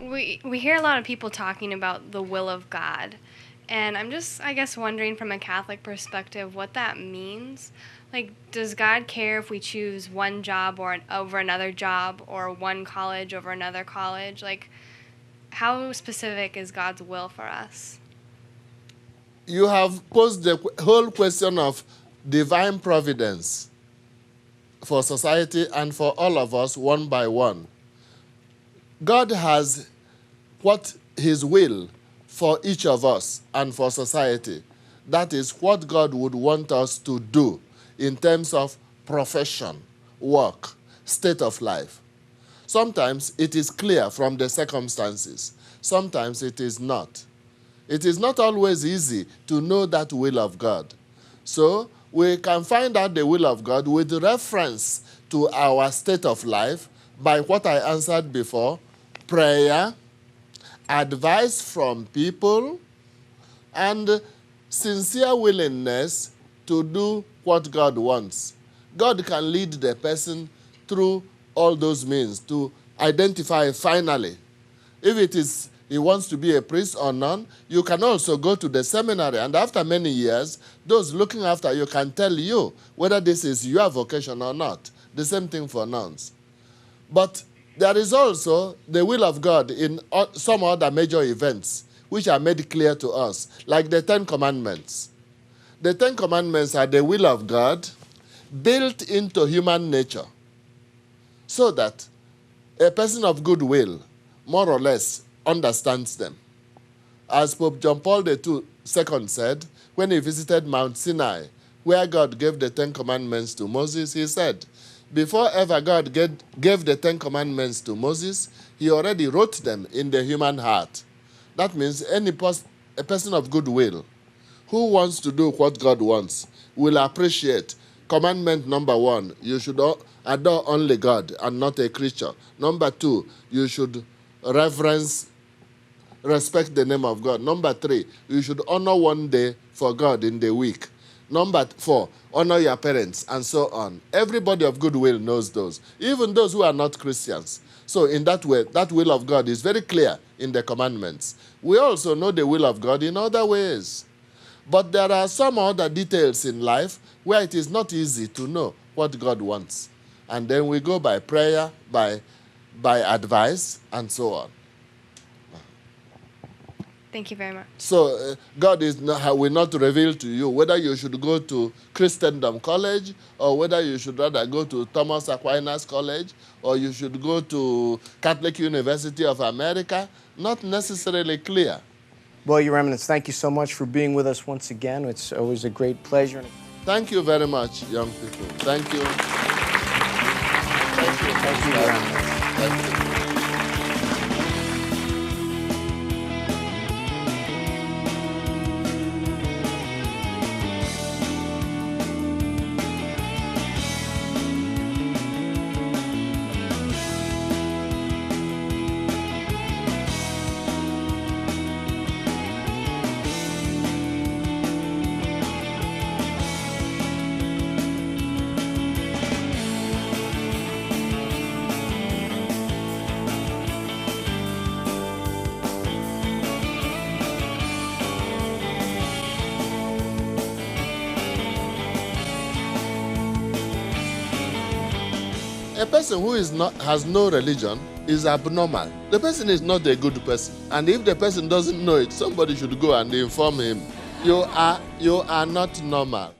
We hear a lot of people talking about the will of God, and I'm just, I guess, wondering from a Catholic perspective what that means. Like, does God care if we choose one job over another job, or one college over another college? Like, how specific is God's will for us? You have posed the whole question of divine providence for society and for all of us one by one. God has what his will for each of us and for society. That is what God would want us to do in terms of profession, work, state of life. Sometimes it is clear from the circumstances. Sometimes it is not. It is not always easy to know that will of God. So we can find out the will of God with reference to our state of life by what I answered before: prayer, advice from people, and sincere willingness to do what God wants. God can lead the person through all those means to identify finally. If it is he wants to be a priest or nun, you can also go to the seminary, and after many years, those looking after you can tell you whether this is your vocation or not. The same thing for nuns. But there is also the will of God in some other major events which are made clear to us, like the Ten Commandments. The Ten Commandments are the will of God built into human nature so that a person of good will, more or less, understands them. As Pope John Paul II said, when he visited Mount Sinai, where God gave the Ten Commandments to Moses, he said, before ever God gave the Ten Commandments to Moses, he already wrote them in the human heart. That means a person of good will who wants to do what God wants will appreciate commandment number 1, you should adore only God and not a creature. Number 2, you should respect the name of God. Number 3, you should honor one day for God in the week. Number 4, honor your parents, and so on. Everybody of goodwill knows those, even those who are not Christians. So in that way, that will of God is very clear in the commandments. We also know the will of God in other ways. But there are some other details in life where it is not easy to know what God wants. And then we go by prayer, by advice, and so on. Thank you very much. So God will not reveal to you whether you should go to Christendom College or whether you should rather go to Thomas Aquinas College or you should go to Catholic University of America. Not necessarily clear. Well, Your Eminence, thank you so much for being with us once again. It's always a great pleasure. Thank you very much, young people. Thank you. Thank you. Thank you, Your Eminence. Thank you. A person who has no religion is abnormal. The person is not a good person. And if the person doesn't know it, somebody should go and inform him. You are not normal.